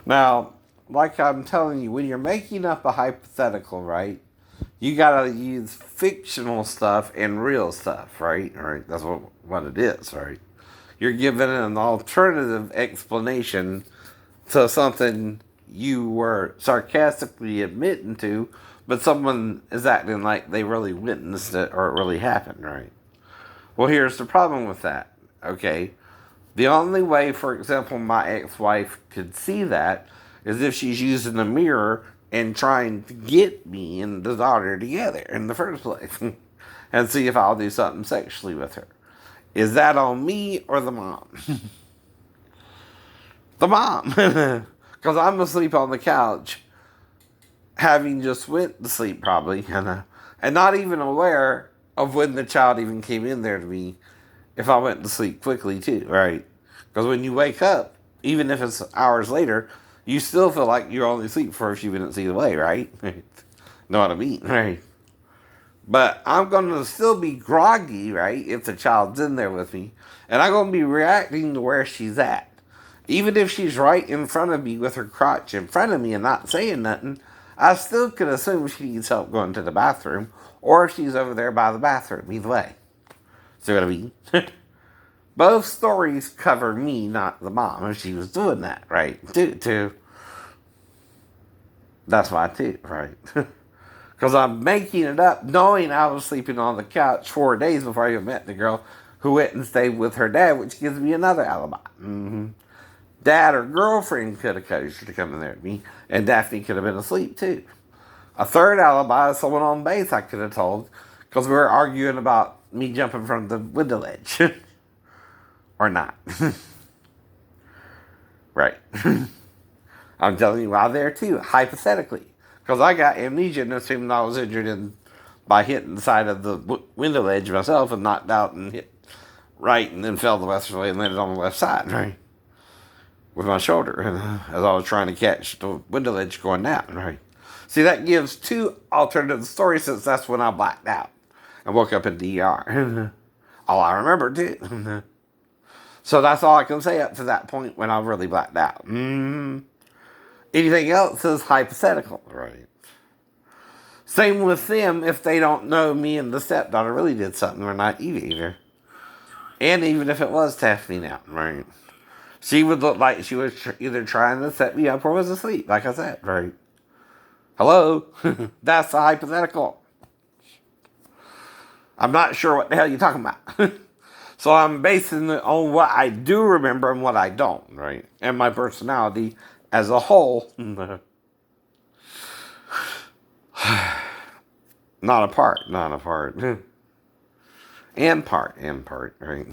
Now, like I'm telling you, when you're making up a hypothetical, right? You gotta use fictional stuff and real stuff, right? Right. That's what it is, right? You're giving an alternative explanation to something you were sarcastically admitting to, but someone is acting like they really witnessed it or it really happened, right? Well, here's the problem with that, okay? The only way, for example, my ex wife could see that is if she's using a mirror and trying to get me and the daughter together in the first place and see if I'll do something sexually with her. Is that on me or the mom? The mom. Because I'm asleep on the couch, having just went to sleep probably, and not even aware of when the child even came in there to me if I went to sleep quickly too, right? Because when you wake up, even if it's hours later, you still feel like you're only asleep for a few minutes either way, right? Know what I mean, right? But I'm going to still be groggy, right, if the child's in there with me. And I'm going to be reacting to where she's at. Even if she's right in front of me with her crotch in front of me and not saying nothing, I still could assume she needs help going to the bathroom. Or if she's over there by the bathroom, either way. See what I mean? Both stories cover me, not the mom, if she was doing that, right? Too. That's why, too, right? Because I'm making it up, knowing I was sleeping on the couch 4 days before I even met the girl who went and stayed with her dad, which gives me another alibi. Dad or girlfriend could have caused her to come in there with me, and Daphne could have been asleep, too. A third alibi is someone on base I could have told, because we were arguing about me jumping from the window ledge. Or not. Right. I'm telling you why there too, hypothetically. Because I got amnesia and assumed I was injured by hitting the side of the window ledge myself and knocked out and hit right and then fell the rest of the way and landed on the left side, right? With my shoulder as I was trying to catch the window ledge going down, right? See, that gives two alternative stories since that's when I blacked out and woke up in DR. All I remember too. So that's all I can say up to that point when I really blacked out. Anything else is hypothetical, right? Same with them if they don't know me and the stepdaughter really did something or not either. And even if it was Daphne now, right? She would look like she was either trying to set me up or was asleep, like I said, right? Hello? That's a hypothetical. I'm not sure what the hell you're talking about. So I'm basing it on what I do remember and what I don't, right? And my personality as a whole. Not a part, not a part. And part, right?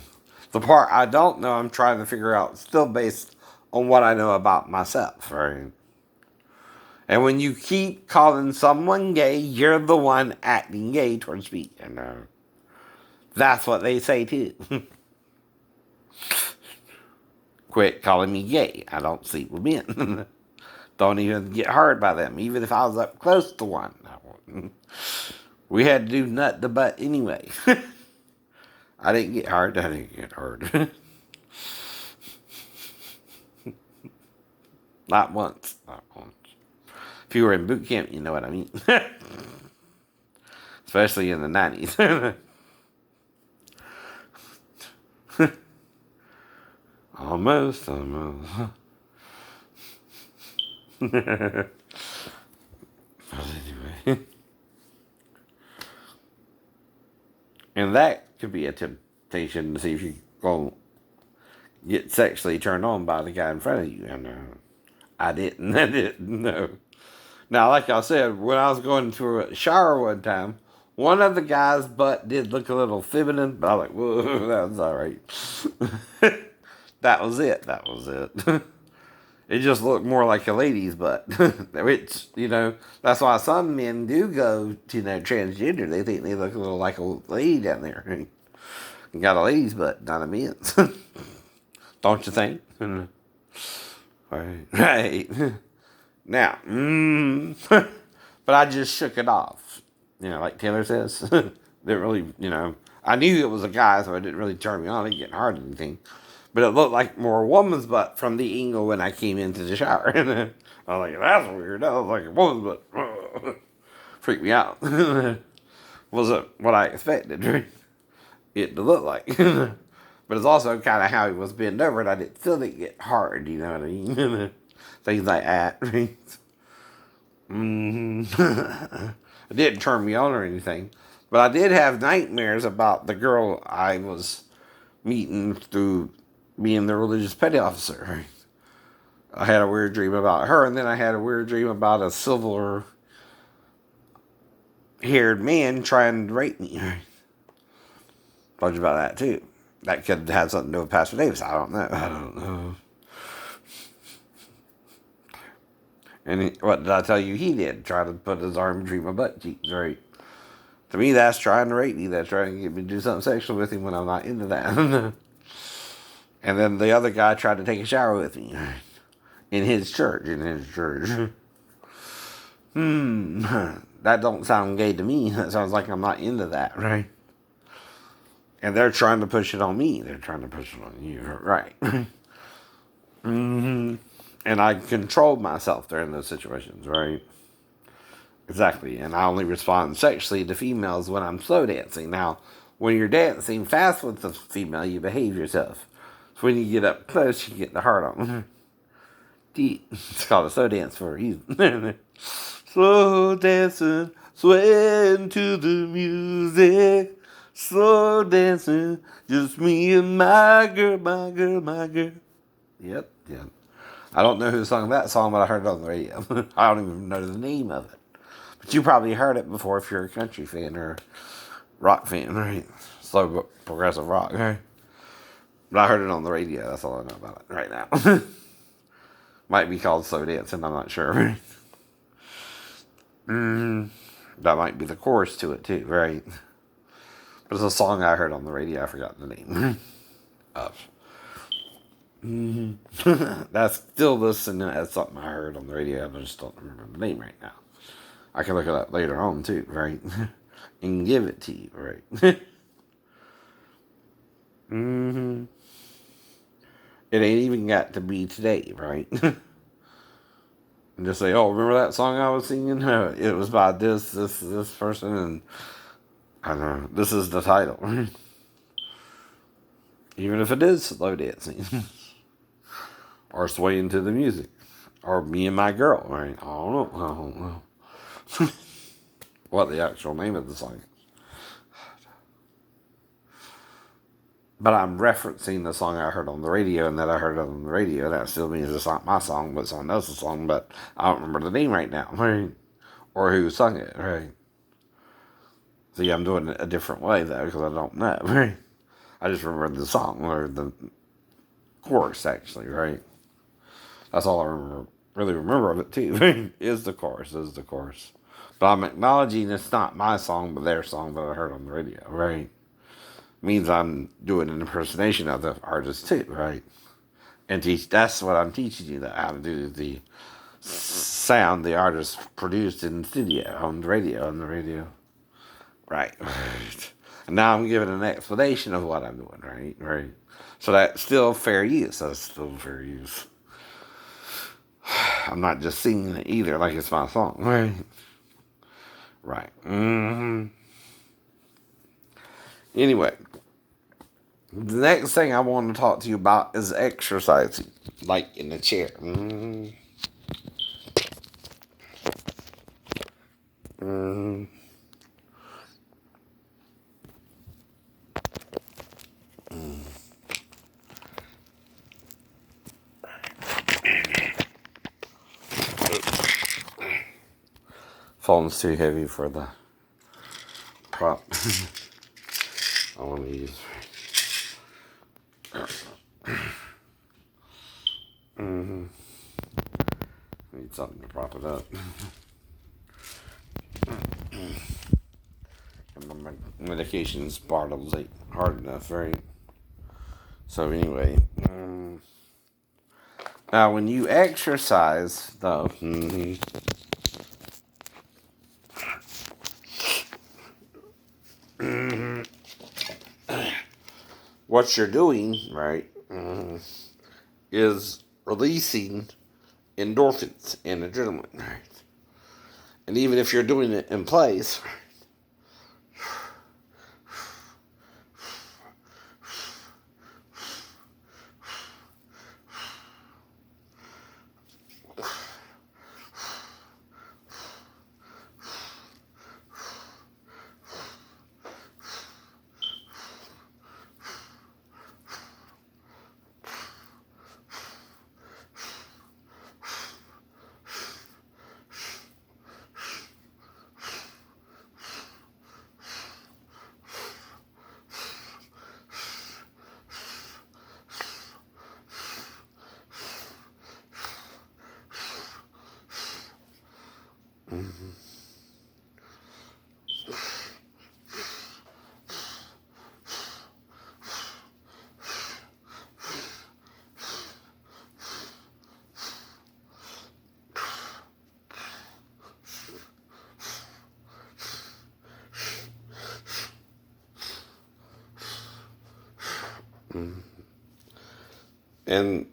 The part I don't know, I'm trying to figure out still based on what I know about myself, right? And when you keep calling someone gay, you're the one acting gay towards me. And that's what they say too. Quit calling me gay. I don't sleep with men. Don't even get hard by them, even if I was up close to one. We had to do nut to butt anyway. I didn't get hard. I didn't get hard. Not once. Not once. If you were in boot camp, you know what I mean. Especially in the 90s. Almost. But anyway. And that could be a temptation to see if you go get sexually turned on by the guy in front of you. And I didn't. I didn't. No. Now, like I said, when I was going to a shower one time, one of the guys' butt did look a little feminine, but I was like, whoa, that was all right. That was it. That was it. It just looked more like a lady's butt. Which, that's why some men do go to, transgender. They think they look a little like a lady down there. You got a lady's butt, not a man's. Don't you think? Right. Now, but I just shook it off. Like Taylor says. Didn't really, I knew it was a guy, so it didn't really turn me on. It didn't get hard or anything. But it looked like more woman's butt from the angle when I came into the shower. And I was like, that's weird. I was like, a woman's butt. Freaked me out. Wasn't what I expected it to look like. But it's also kind of how he was bent over, and still didn't get hard, you know what I mean? Things like that. It didn't turn me on or anything. But I did have nightmares about the girl I was meeting through being the religious petty officer. I had a weird dream about her, and then I had a weird dream about a silver haired man trying to rape me. Bunch about that too. That could have something to do with Pastor Davis. I don't know. And what did I tell you he did? Try to put his arm between my butt cheeks, right? To me, that's trying to rape me. That's trying to get me to do something sexual with him when I'm not into that. And then the other guy tried to take a shower with me. In his church. That don't sound gay to me. That sounds like I'm not into that, right? And they're trying to push it on me. They're trying to push it on you, right? And I controlled myself during those situations, right? Exactly. And I only respond sexually to females when I'm slow dancing. Now, when you're dancing fast with the female, you behave yourself. So when you get up close, you get the heart on. It's called a slow dance for a reason. Slow dancing, swaying to the music. Slow dancing, just me and my girl, my girl, my girl. Yep. I don't know who sung that song, but I heard it on the radio. I don't even know the name of it. But you probably heard it before if you're a country fan or rock fan, right? Slow progressive rock, right? But I heard it on the radio. That's all I know about it right now. Might be called slow dancing. I'm not sure. That might be the chorus to it too, right? But it's a song I heard on the radio. I forgot the name of. That's still listening as something I heard on the radio. I just don't remember the name right now. I can look it up later on too, right? And give it to you, right? It ain't even got to be today, right? And just say, oh, remember that song I was singing? It was by this person, and I don't know, this is the title. Even if it is slow dancing. Or swaying to the music. Or me and my girl, right? I don't know. What the actual name of the song is. But I'm referencing the song I heard on the radio, and that I heard on the radio. That still means it's not my song, but someone else's song. But I don't remember the name right now, right? Or who sung it, right? See, I'm doing it a different way though, because I don't know, right? I just remember the song or the chorus, actually, right? That's all I really remember of it too. Is the chorus? But I'm acknowledging it's not my song, but their song that I heard on the radio, right? Means I'm doing an impersonation of the artist too, right? And that's what I'm teaching you, that how to do the sound the artist produced in the studio, on the radio. Right. And now I'm giving an explanation of what I'm doing, right? So that's still fair use. I'm not just singing it either like it's my song, right. Anyway, the next thing I want to talk to you about is exercising, like in the chair. Phone's too heavy for the prop. I want to use. Need something to prop it up. And my medication's bottles ain't hard enough, right? So anyway, now when you exercise, though, what you're doing, right, is releasing endorphins and adrenaline, right? And even if you're doing it in place, and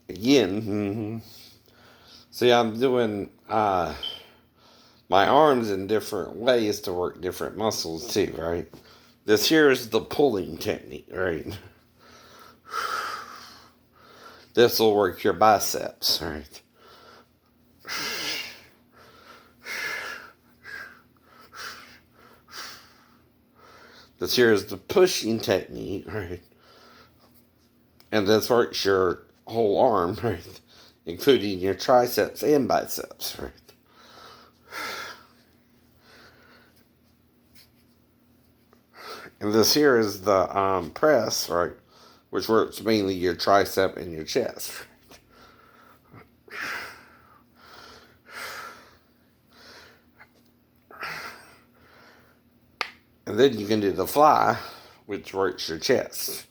again, see, I'm doing my arms in different ways to work different muscles too, right? This here is the pulling technique, right? This will work your biceps, right? This here is the pushing technique, right? And this works your whole arm, right? Including your triceps and biceps, right? And this here is the press, right? Which works mainly your tricep and your chest. And then you can do the fly, which works your chest.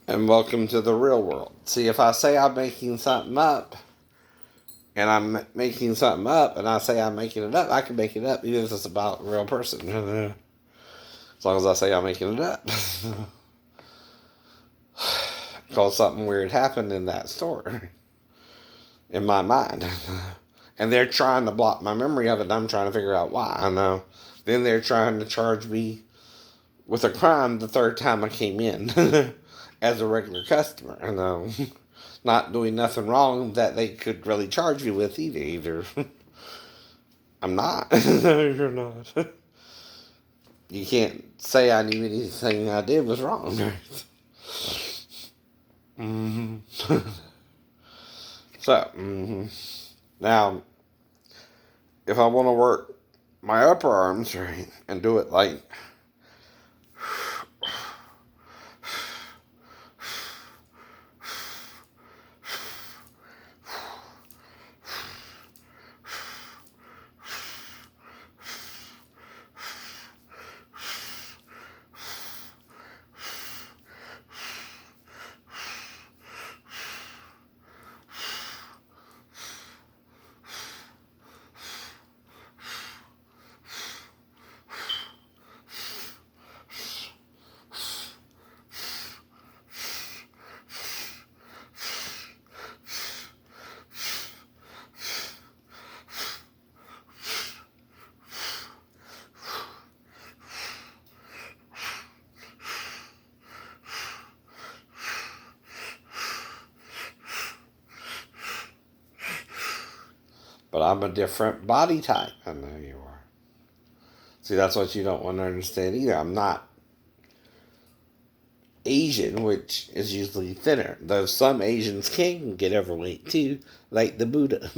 And welcome to the real world. See, if I say I'm making something up, and I'm making something up, and I say I'm making it up, I can make it up even if it's about a real person. As long as I say I'm making it up. Because something weird happened in that store. In my mind. And they're trying to block my memory of it, and I'm trying to figure out why. I know. Then they're trying to charge me with a crime the third time I came in. As a regular customer. I know. Not doing nothing wrong that they could really charge me with either. I'm not. No, you're not. You can't say I knew anything I did was wrong. So, now, if I want to work my upper arms, right, and do it like but I'm a different body type. I know you are. See, that's what you don't want to understand either. I'm not Asian, which is usually thinner. Though some Asians can get overweight too, like the Buddha.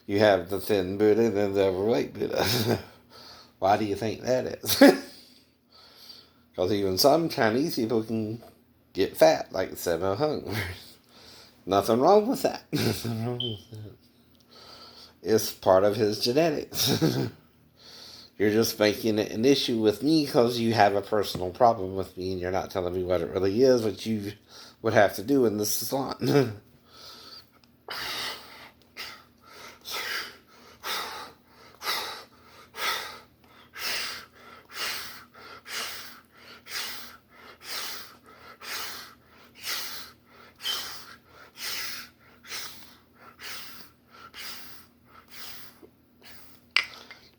You have the thin Buddha and then the overweight Buddha. Why do you think that is? Because even some Chinese people can get fat, like Sammo Hung. Nothing wrong with that. Nothing wrong with that. It's part of his genetics. You're just making it an issue with me because you have a personal problem with me and you're not telling me what it really is, what you would have to do in this salon.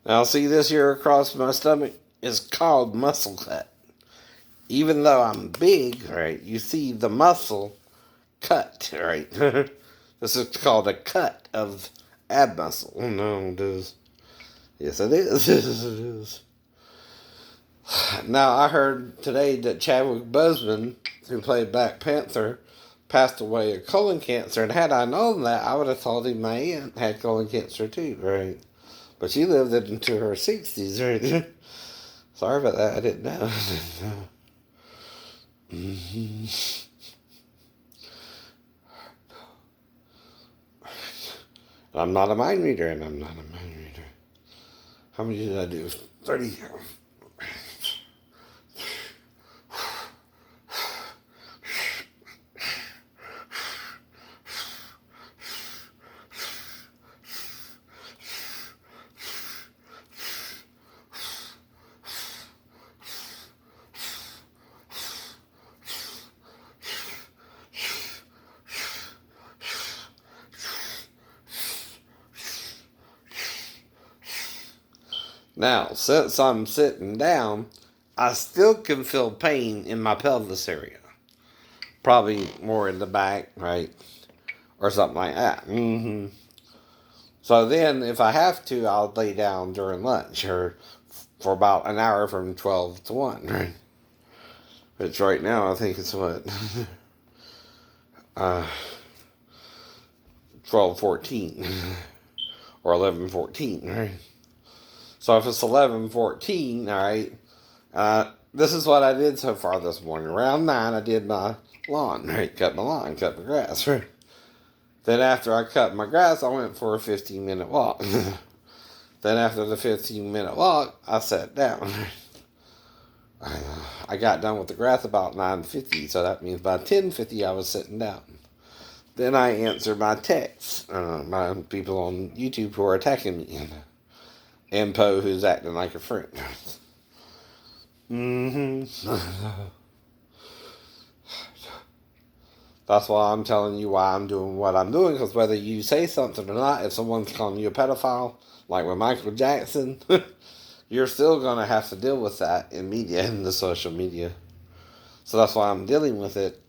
Now, see, this here across my stomach is called muscle cut. Even though I'm big, right, you see the muscle cut, right? This is called a cut of ab muscle. No, it is. Yes, it is. Yes, it is. Now, I heard today that Chadwick Boseman, who played Black Panther, passed away of colon cancer. And had I known that, I would have told him my aunt had colon cancer too, right? But she lived into her 60s, right? Sorry about that. I didn't know. Mm-hmm. I'm not a mind reader, and I'm not a mind reader. How many did I do? 30. Now, since I'm sitting down, I still can feel pain in my pelvis area. Probably more in the back, right? Or something like that. Mm-hmm. So then, if I have to, I'll lay down during lunch or for about an hour from 12 to 1, right? Which right now, I think it's what? uh, 12:14 or 11:14, right? So if it's 11:14, all right, this is what I did so far this morning. Around 9, I did my lawn, right? Cut my lawn, cut my grass, right? Then after I cut my grass, I went for a 15-minute walk. Then after the 15-minute walk, I sat down. I got done with the grass about 9:50, so that means by 10:50 I was sitting down. Then I answered my texts, my people on YouTube who are attacking me, and Poe who's acting like a friend. Mm-hmm. That's why I'm telling you why I'm doing what I'm doing, because whether you say something or not, if someone's calling you a pedophile, like with Michael Jackson, you're still going to have to deal with that in media, in the social media. So that's why I'm dealing with it.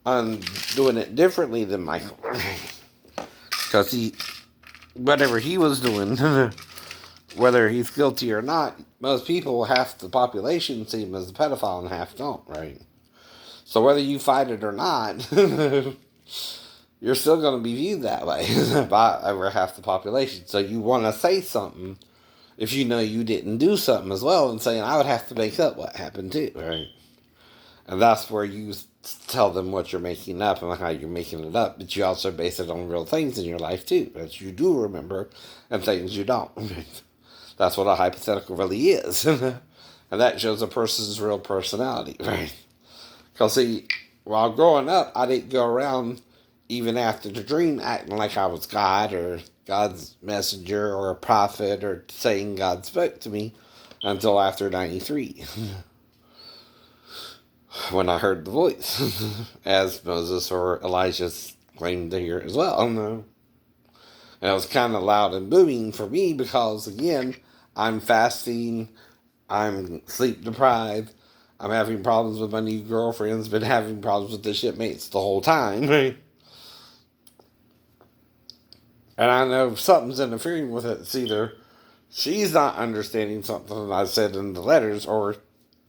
I'm doing it differently than Michael. Because whatever he was doing, whether he's guilty or not, most people, half the population see him as a pedophile and half don't, right? So whether you fight it or not, you're still going to be viewed that way by over half the population. So you want to say something if you know you didn't do something as well, and saying, I would have to make up what happened too, right? And that's where you tell them what you're making up and how you're making it up, but you also base it on real things in your life too, that you do remember and things you don't. That's what a hypothetical really is. And that shows a person's real personality, right? Because, see, while growing up, I didn't go around, even after the dream, acting like I was God or God's messenger or a prophet or saying God spoke to me until after 93. When I heard the voice, as Moses or Elijah claimed to hear as well. No. And it was kind of loud and booming for me because, again, I'm fasting, I'm sleep deprived, I'm having problems with my new girlfriend's been having problems with the shipmates the whole time. And I know something's interfering with it. It's either she's not understanding something that I said in the letters or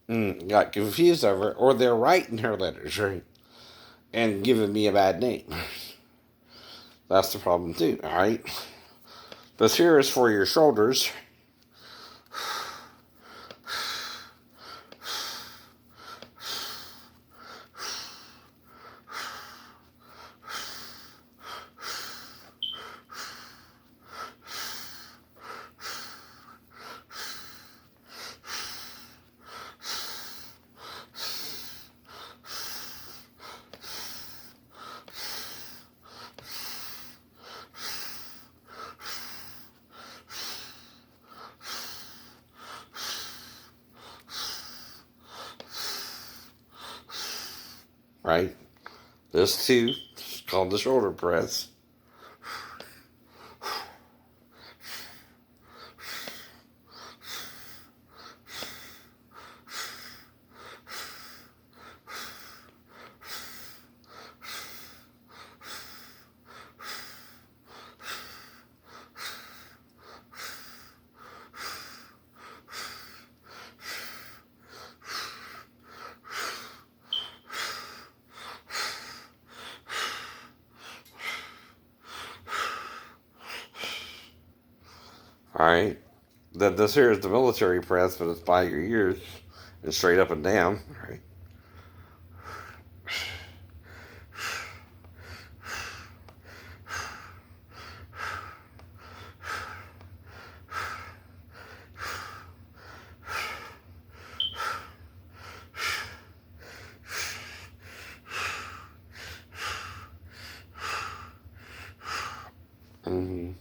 got confused over it, or they're writing her letters, right? And giving me a bad name. That's the problem too, alright? This here is for your shoulders. right? This too is called the shoulder press. All right. Then this here is the military press, but it's by your ears and straight up and down. All right. Mm-hmm.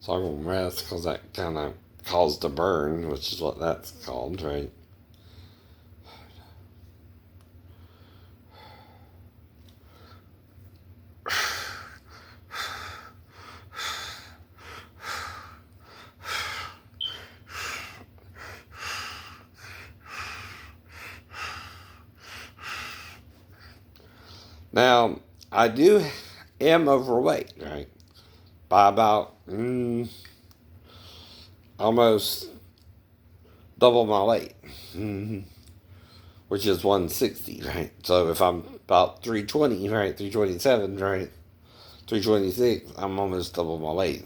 So I'm going to rest because that kind of caused a burn, which is what that's called, right? Now, I am overweight, right? By about almost double my weight, which is 160, right? So if I'm about 320, right, 327, right, 326, I'm almost double my weight.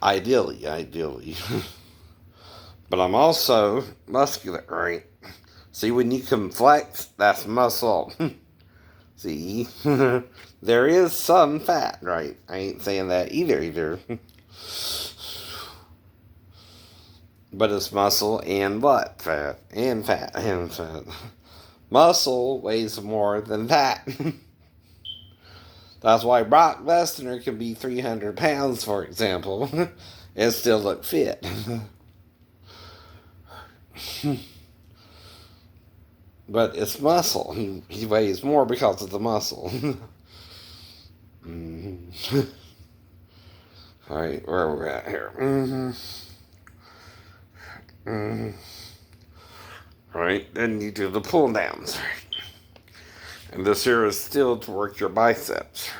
Ideally. But I'm also muscular, right? See, when you can flex, that's muscle. See, there is some fat, right? I ain't saying that either. But it's muscle and what? Fat. And fat. And fat. Muscle weighs more than fat. That's why Brock Lesnar can be 300 pounds, for example, and still look fit. But it's muscle. He weighs more because of the muscle. Mm-hmm. All right, where are we at here? All right, then you do the pull downs. And this here is still to work your biceps.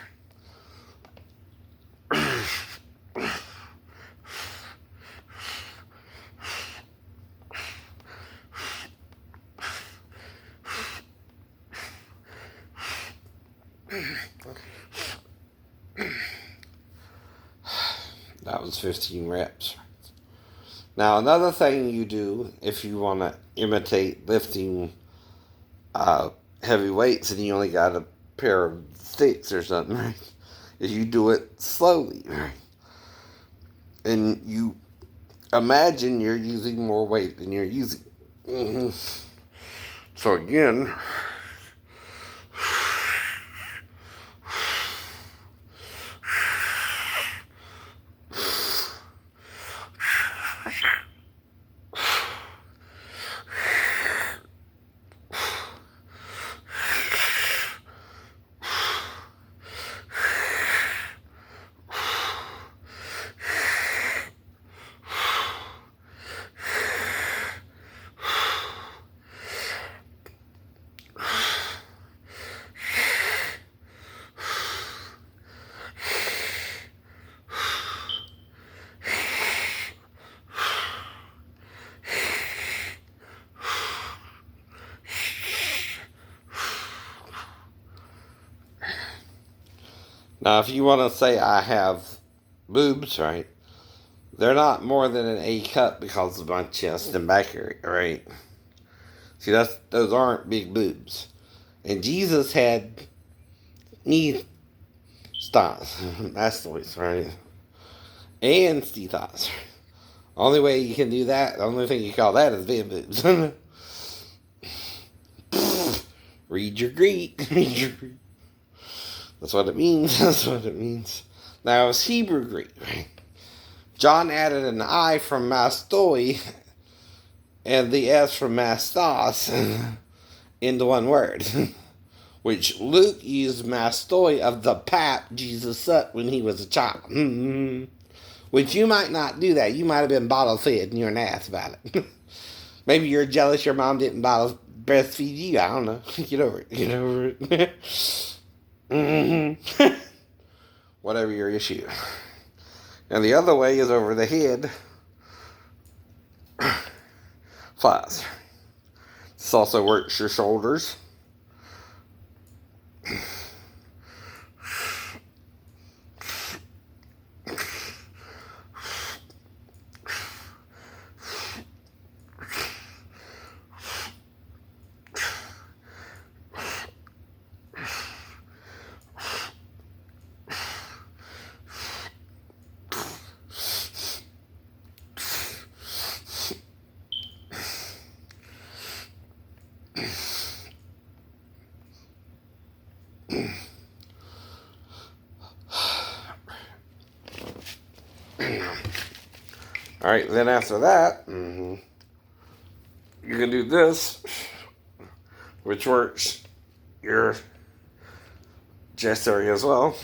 That was 15 reps. Now, another thing you do if you want to imitate lifting heavy weights and you only got a pair of sticks or something, right, is you do it slowly, right? And you imagine you're using more weight than you're using. Mm-hmm. So again, now if you want to say I have boobs, right, they're not more than an A cup because of my chest and back area, right? See, those aren't big boobs. And Jesus had knee stars, mastoids, right? And steatops. Only way you can do that, the only thing you call that is big boobs. Read your Greek. Read your Greek. That's what it means. That's what it means. Now, it's Hebrew Greek, right? John added an I from mastoi and the S from mastos into one word, which Luke used mastoi of the pap Jesus sucked when he was a child. Which you might not do that. You might have been bottle fed and you're an ass about it. Maybe you're jealous your mom didn't bottle breastfeed you. I don't know. Get over it. Get over it. Whatever your issue. And the other way is over the head. Flies. This also works your shoulders. All right, then after that, you can do this, which works your chest area as well.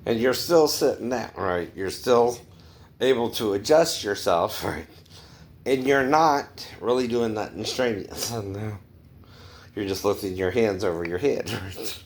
And you're still sitting down, right? You're still able to adjust yourself, right? And you're not really doing nothing strenuous. No. You're just lifting your hands over your head, right?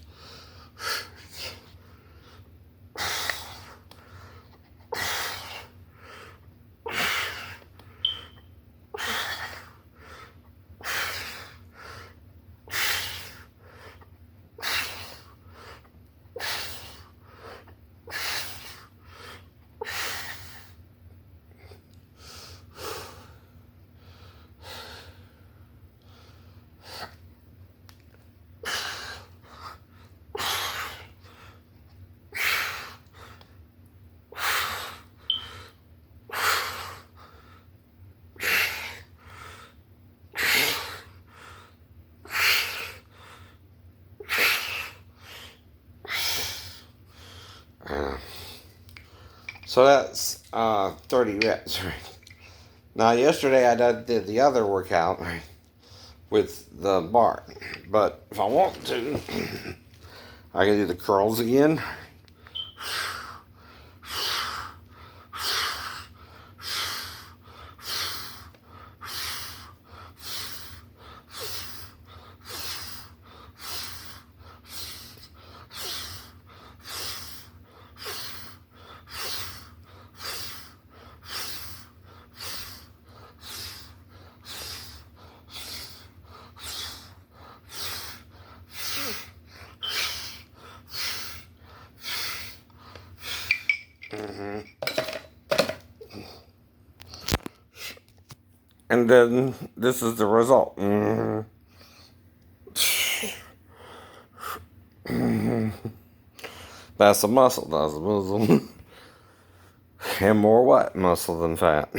So that's 30 reps, right? Now, yesterday I did the other workout, right, with the bar. But if I want to, I can do the curls again. And then this is the result. That's a muscle, that's a muscle. And more what? Muscle than fat.